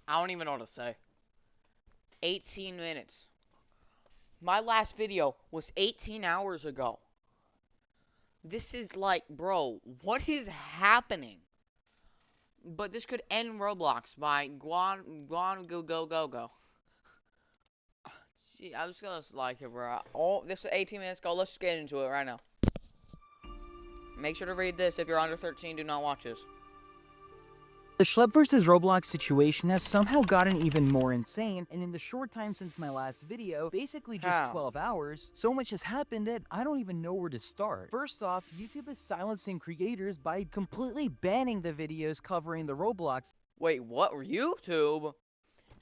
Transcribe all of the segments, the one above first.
I don't even know what to say. 18 minutes. My last video was 18 hours ago. This is like, bro, what is happening? But this could end Roblox by go. Gee, I was gonna like it, bro. Oh, this is 18 minutes ago. Let's just get into it right now. Make sure to read this. If you're under 13, do not watch this. The Schlep vs. Roblox situation has somehow gotten even more insane, and in the short time since my last video, basically just How? 12 hours, so much has happened that I don't even know where to start. First off, YouTube is silencing creators by completely banning the videos covering the Roblox Wait, what? YouTube?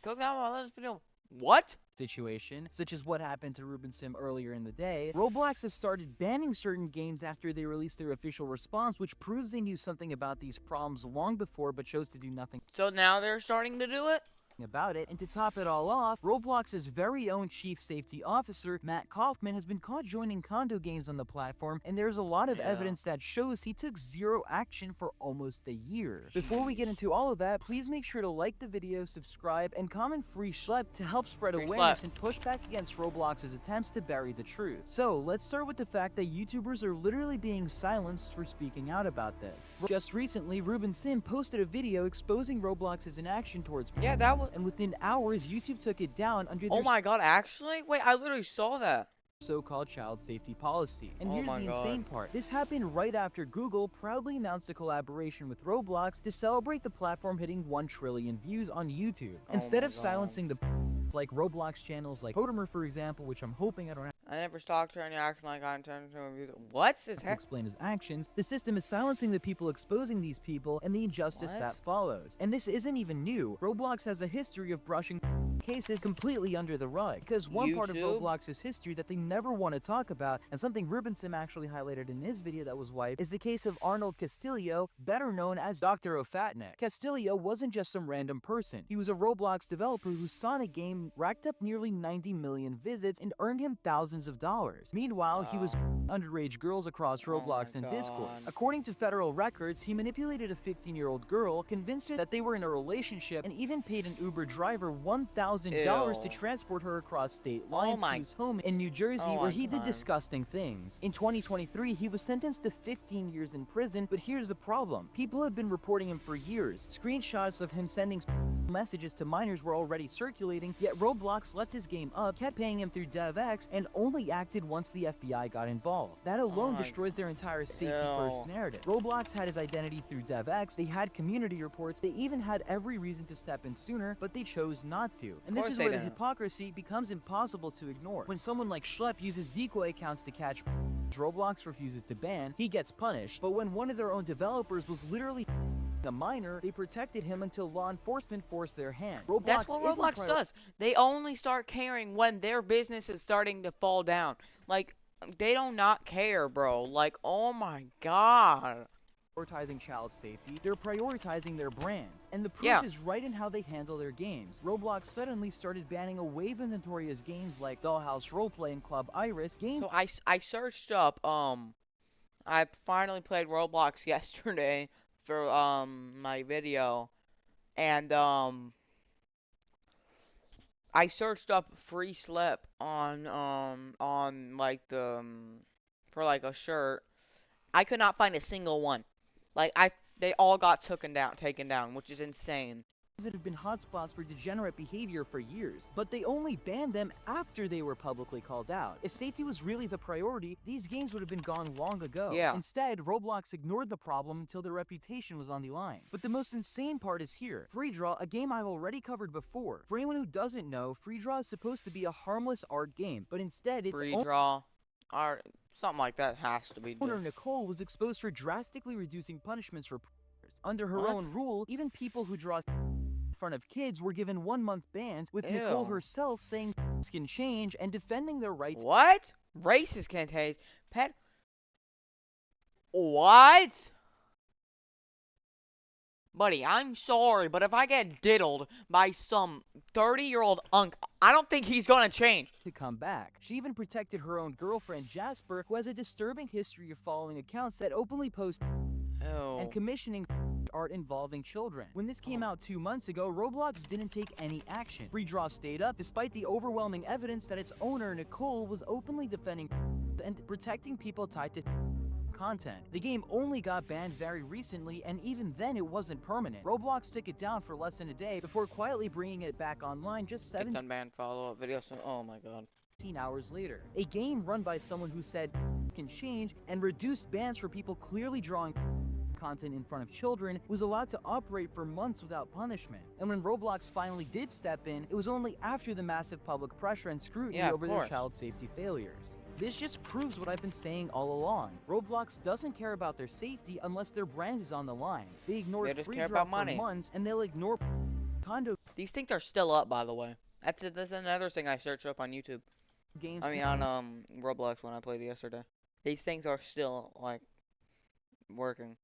Click that on this video. What? situation, such as what happened to Ruben Sim earlier in the day. Roblox has started banning certain games after they released their official response, which proves they knew something about these problems long before but chose to do nothing So now they're starting to do it? about it. And to top it all off, Roblox's very own chief safety officer, Matt Kaufman, has been caught joining condo games on the platform, and there's a lot of evidence that shows he took zero action for almost a year. Before we get into all of that, please make sure to like the video, subscribe, and comment free Schlep to help spread awareness and push back against Roblox's attempts to bury the truth. So let's start with the fact that YouTubers are literally being silenced for speaking out about this. Just recently, Ruben Sim posted a video exposing Roblox's inaction towards Yeah, that was. and within hours, YouTube took it down under Oh their my god, actually? Wait, I literally saw that. so-called child safety policy. And Oh here's my the God. insane part. This happened right after Google proudly announced a collaboration with Roblox to celebrate the platform hitting 1 trillion views on YouTube. Instead my of God. silencing the like Roblox channels like Potamer, for example, which I'm hoping I don't have I never stalked her and you acting like I intended to review. What is to heck? explain his actions, the system is silencing the people exposing these people and the injustice What? that follows. And this isn't even new. Roblox has a history of brushing cases completely under the rug, because one part of YouTube? Roblox's history that they never want to talk about, and something Ruben Sim actually highlighted in his video that was wiped, is the case of Arnold Castillo, better known as Dr. O'Fatneck. Castillo wasn't just some random person. He was a Roblox developer whose Sonic game racked up nearly 90 million visits and earned him thousands of dollars. Meanwhile, he was underage girls across Roblox and Discord. God. According to federal records, he manipulated a 15-year-old girl, convinced her that they were in a relationship, and even paid an Uber driver $1,000 to Ew. transport her across state lines to my- his home in New Jersey, Oh where my he did God. disgusting things. In 2023, he was sentenced to 15 years in prison, but here's the problem. People have been reporting him for years. Screenshots of him sending messages to minors were already circulating, yet Roblox left his game up, kept paying him through DevX, and only acted once the FBI got involved. That alone my- destroys their entire safety-first Ew. narrative. Roblox had his identity through DevX, they had community reports, they even had every reason to step in sooner, but they chose not to. And this course is they where the didn't. hypocrisy becomes impossible to ignore. When someone like Schlep uses decoy accounts to catch Roblox refuses to ban, he gets punished. But when one of their own developers was literally a minor, they protected him until law enforcement forced their hand. Roblox That's what isn't Roblox does. They only start caring when their business is starting to fall down. Like, they do not care, bro. Like, oh my god. prioritizing child safety, they're prioritizing their brand. And the proof Yeah. is right in how they handle their games. Roblox suddenly started banning a wave of notorious games like Dollhouse Roleplay and Club Iris, games So I searched up, I finally played Roblox yesterday for, my video. And, I searched up free slip on like the, for like a shirt. I could not find a single one. Like they all got taken down, which is insane. that have been hotspots for degenerate behavior for years, but they only banned them after they were publicly called out. If safety was really the priority, these games would have been gone long ago. Yeah. Instead, Roblox ignored the problem until their reputation was on the line. But the most insane part is here. Free Draw, a game I've already covered before. For anyone who doesn't know, Free Draw is supposed to be a harmless art game, but instead it's Free draw, art, something like that has to be. owner Nicole was exposed for drastically reducing punishments for predators. Under her What? own rule, even people who draw in front of kids were given 1-month bans, with Nicole Ew. herself saying can change and defending their rights. What? Racist can't hate pet. What? Buddy, I'm sorry, but if I get diddled by some 30-year-old unk, I don't think he's gonna change. To come back. She even protected her own girlfriend Jasper, who has a disturbing history of following accounts that openly post and Oh. commissioning art involving children. When this came out 2 months ago, Roblox didn't take any action. Free Draw stayed up despite the overwhelming evidence that its owner, Nicole, was openly defending and protecting people tied to content. The game only got banned very recently, and even then it wasn't permanent. Roblox took it down for less than a day before quietly bringing it back online just It's 17 unbanned follow-up videos. Oh my god. hours later. A game run by someone who said can change and reduced bans for people clearly drawing content in front of children was allowed to operate for months without punishment. And when Roblox finally did step in, it was only after the massive public pressure and scrutiny Yeah, of over their course. child safety failures. This just proves what I've been saying all along. Roblox doesn't care about their safety unless their brand is on the line. They ignored They just free care draw about for money. months, and they'll ignore condo These things are still up, by the way. That's another thing I searched up on YouTube. games I mean, on Roblox when I played it yesterday. These things are still like working.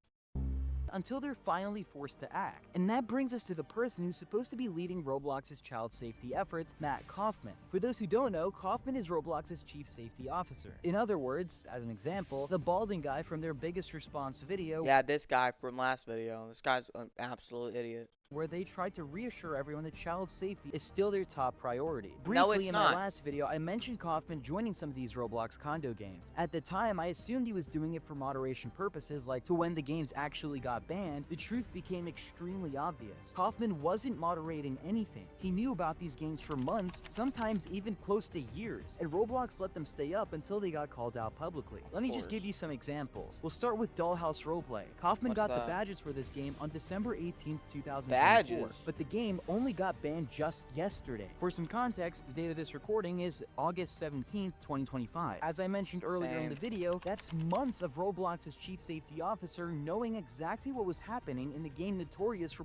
until they're finally forced to act. And that brings us to the person who's supposed to be leading Roblox's child safety efforts, Matt Kaufman. For those who don't know, Kaufman is Roblox's chief safety officer. In other words, as an example, the balding guy from their biggest response video, Yeah, this guy from last video. This guy's an absolute idiot. where they tried to reassure everyone that child safety is still their top priority. No, Briefly, it's in not. my last video, I mentioned Kaufman joining some of these Roblox condo games. At the time, I assumed he was doing it for moderation purposes, like to when the games actually got banned, the truth became extremely obvious. Kaufman wasn't moderating anything. He knew about these games for months, sometimes even close to years, and Roblox let them stay up until they got called out publicly. Let me just give you some examples. We'll start with Dollhouse Roleplay. Kaufman What's got that? the badges for this game on December 18th, 2024. Badges? But the game only got banned just yesterday. For some context, the date of this recording is August 17th, 2025. As I mentioned earlier in the video, that's months of Roblox's chief safety officer knowing exactly what was happening in the game notorious for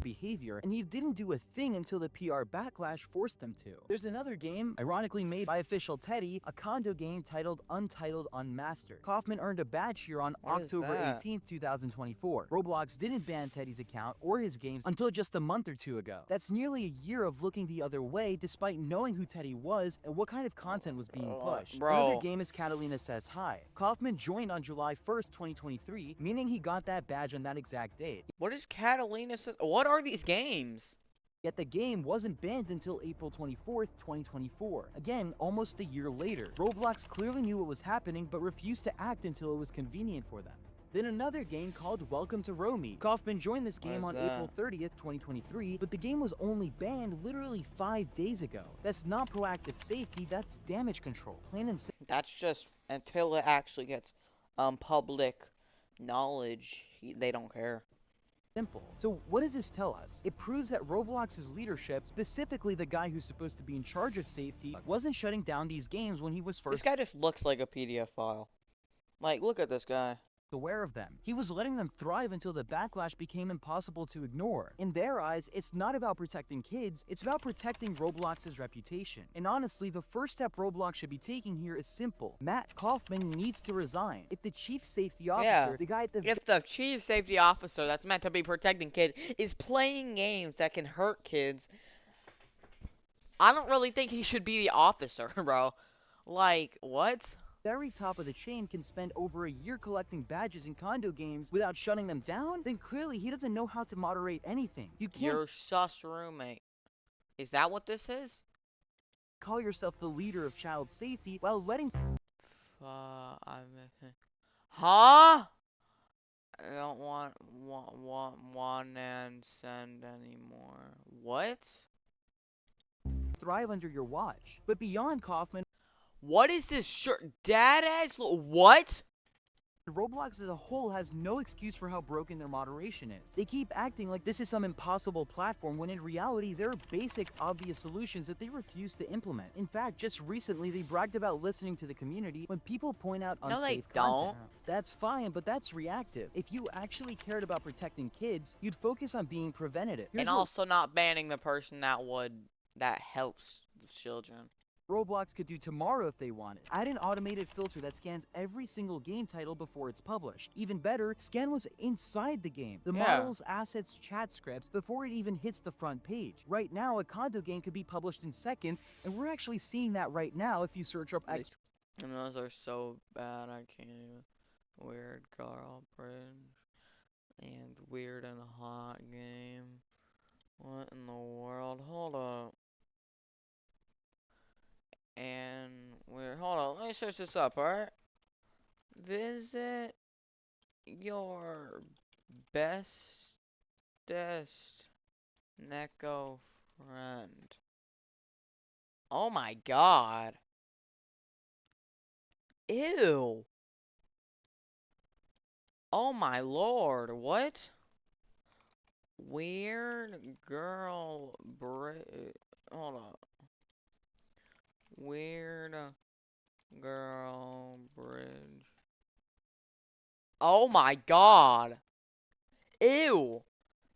behavior, and he didn't do a thing until the PR backlash forced them to. There's another game, ironically made by Official Teddy, a condo game titled Untitled Unmastered. Kaufman earned a badge here on What is October that? 18th, 2024. Roblox didn't ban Teddy's account or his games until just a month or two ago. That's nearly a year of looking the other way despite knowing who Teddy was and what kind of content was being pushed. Bro. Another game is Catalina Says Hi. Kaufman joined on July 1st, 2023, meaning he got that badge on that exact date. What is Catalina says? What are these games? Yet the game wasn't banned until April 24th, 2024. Again, almost a year later. Roblox clearly knew what was happening but refused to act until it was convenient for them. Then another game called Welcome to Romy. Kaufman joined this game on What is that? April 30th, 2023, but the game was only banned literally 5 days ago. That's not proactive safety, that's damage control. Plain and That's just until it actually gets public knowledge. They don't care. simple. So what does this tell us? It proves that Roblox's leadership, specifically the guy who's supposed to be in charge of safety, wasn't shutting down these games when he was This first guy just looks like a PDF file. Like, look at this guy. aware of them. He was letting them thrive until the backlash became impossible to ignore. In their eyes, it's not about protecting kids, it's about protecting Roblox's reputation. And honestly, the first step Roblox should be taking here is simple. Matt Kaufman needs to resign. If the chief safety officer, the guy at the If the chief safety officer that's meant to be protecting kids is playing games that can hurt kids, I don't really think he should be the officer, bro. Like, what? very top of the chain can spend over a year collecting badges in condo games without shutting them down, then clearly he doesn't know how to moderate anything. You can't Your sus roommate. Is that what this is? call yourself the leader of child safety while letting I'm. Huh? I don't want and send anymore. What? thrive under your watch. But beyond Kaufman, What is this shirt? Dad ass? What? Roblox as a whole has no excuse for how broken their moderation is. They keep acting like this is some impossible platform when in reality there are basic, obvious solutions that they refuse to implement. In fact, just recently they bragged about listening to the community when people point out No, unsafe they content. don't. That's fine, but that's reactive. If you actually cared about protecting kids, you'd focus on being preventative. Here's And what also not banning the person that helps the children. Roblox could do tomorrow if they wanted. Add an automated filter that scans every single game title before it's published. Even better, scan what's inside the game. The Yeah. models, assets, chat scripts before it even hits the front page. Right now, a condo game could be published in seconds, and we're actually seeing that right now if you search up X. And those are so bad, I can't even. Weird girl, cringe. And weird and hot game. What in the world? Hold up. And we're hold on. Let me search this up. All right. Visit your bestest Neko friend. Oh my god. Ew. Oh my lord. What? Weird girl hold up. Weird girl bridge. Oh my god. Ew.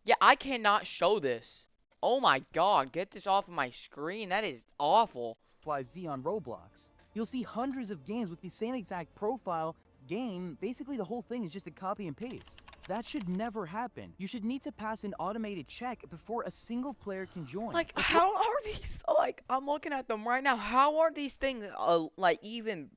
Yeah, I cannot show this. Oh my god, get this off of my screen. That is awful. XYZ on Roblox. You'll see hundreds of games with the same exact profile, game, basically the whole thing is just a copy and paste. That should never happen. You should need to pass an automated check before a single player can join. Like, how are these, like, I'm looking at them right now. How are these things, like, even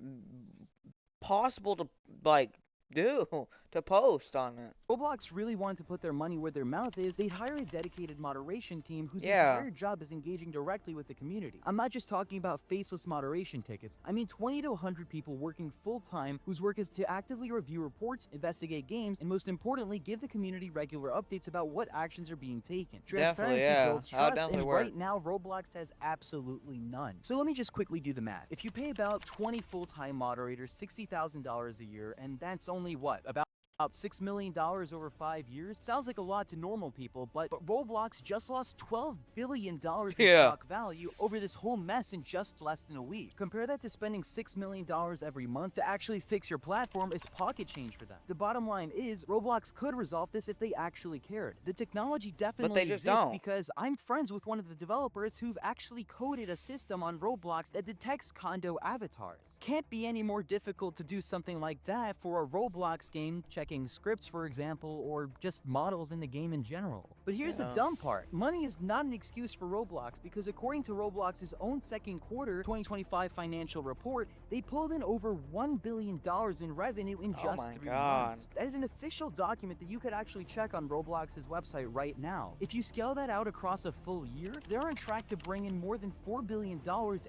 possible to, like, do, to post on it? Roblox really wanted to put their money where their mouth is, they'd hire a dedicated moderation team whose Yeah. entire job is engaging directly with the community. I'm not just talking about faceless moderation tickets. I mean 20 to 100 people working full-time whose work is to actively review reports, investigate games, and most importantly, give the community regular updates about what actions are being taken. Definitely, Transparency yeah. builds That'll trust, definitely and work. right now, Roblox has absolutely none. So let me just quickly do the math. If you pay about 20 full-time moderators $60,000 a year, and that's only what, about $6 million over 5 years? Sounds like a lot to normal people, but Roblox just lost $12 billion in Yeah. stock value over this whole mess in just less than a week. Compare that to spending $6 million every month to actually fix your platform is pocket change for them. The bottom line is, Roblox could resolve this if they actually cared. The technology definitely just exists don't. because I'm friends with one of the developers who've actually coded a system on Roblox that detects condo avatars. Can't be any more difficult to do something like that for a Roblox game, checking scripts for example, or just models in the game in general. But here's the Yeah. dumb part. Money is not an excuse for Roblox because according to Roblox's own second quarter 2025 financial report, they pulled in over $1 billion in revenue in Oh just my 3 God. months. That is an official document that you could actually check on Roblox's website right now. If you scale that out across a full year, they're on track to bring in more than $4 billion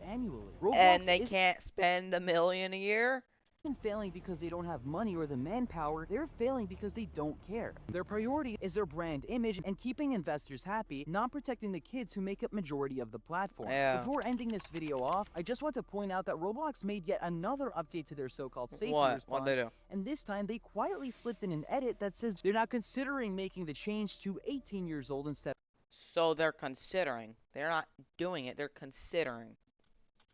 annually. Roblox And they can't spend $1 million a year? isn't failing because they don't have money or the manpower, they're failing because they don't care. Their priority is their brand image and keeping investors happy, not protecting the kids who make up majority of the platform. Yeah. Before ending this video off, I just want to point out that Roblox made yet another update to their so-called safety response. What'd they do? And this time they quietly slipped in an edit that says they're not considering making the change to 18 years old instead So they're considering. They're not doing it, they're considering.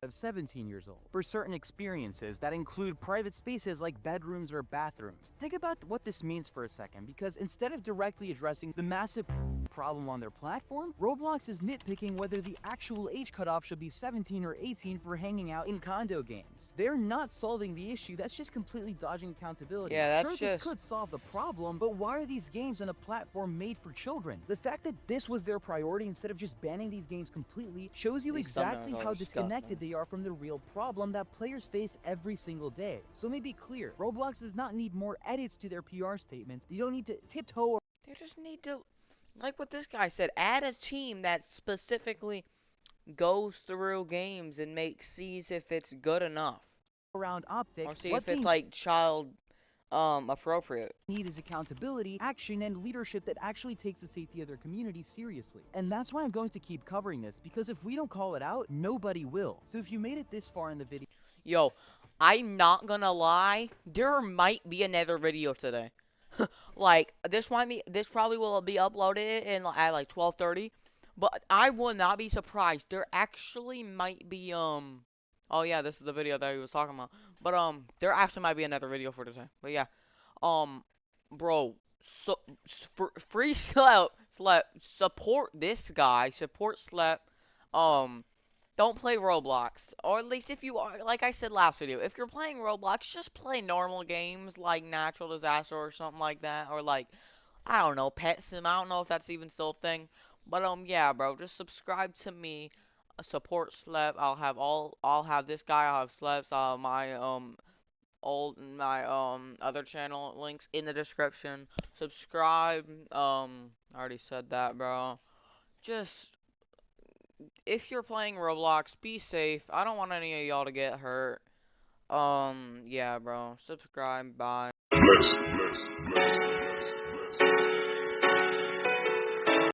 of 17 years old for certain experiences that include private spaces like bedrooms or bathrooms. Think about what this means for a second, because instead of directly addressing the massive problem on their platform, Roblox is nitpicking whether the actual age cutoff should be 17 or 18 for hanging out in condo games. They're not solving the issue, that's just completely dodging accountability. Yeah, that's sure, just... this could solve the problem, but why are these games on a platform made for children? The fact that this was their priority instead of just banning these games completely shows you These exactly thumbnails are how disgusting. disconnected they are from the real problem that players face every single day. So let me be clear, Roblox does not need more edits to their PR statements. You don't need to tiptoe They just need to, like what this guy said, add a team that specifically goes through games and sees if it's good enough. around Or optics. see What if it's they like child appropriate. need is accountability, action, and leadership that actually takes the safety of their community seriously. And that's why I'm going to keep covering this, because if we don't call it out, nobody will. So if you made it this far in the video, Yo, I'm not gonna lie, there might be another video today. Like this probably will be uploaded in at like 12:30, but I will not be surprised. There actually might be oh yeah, this is the video that he was talking about. But there actually might be another video for today. But yeah. Um bro, so for free slap support this guy, support slap. Um don't play Roblox. Or at least if you are, like I said last video, if you're playing Roblox, just play normal games like Natural Disaster or something like that. Or like, I don't know, Pet Sim. I don't know if that's even still a thing. But yeah, bro, just subscribe to me. Support Slep. I'll have this guy. I'll have Sleps. I'll have my my other channel links in the description. Subscribe. I already said that, bro. Just if you're playing Roblox, be safe. I don't want any of y'all to get hurt. Yeah, bro. Subscribe. Bye. Bless, bless, bless.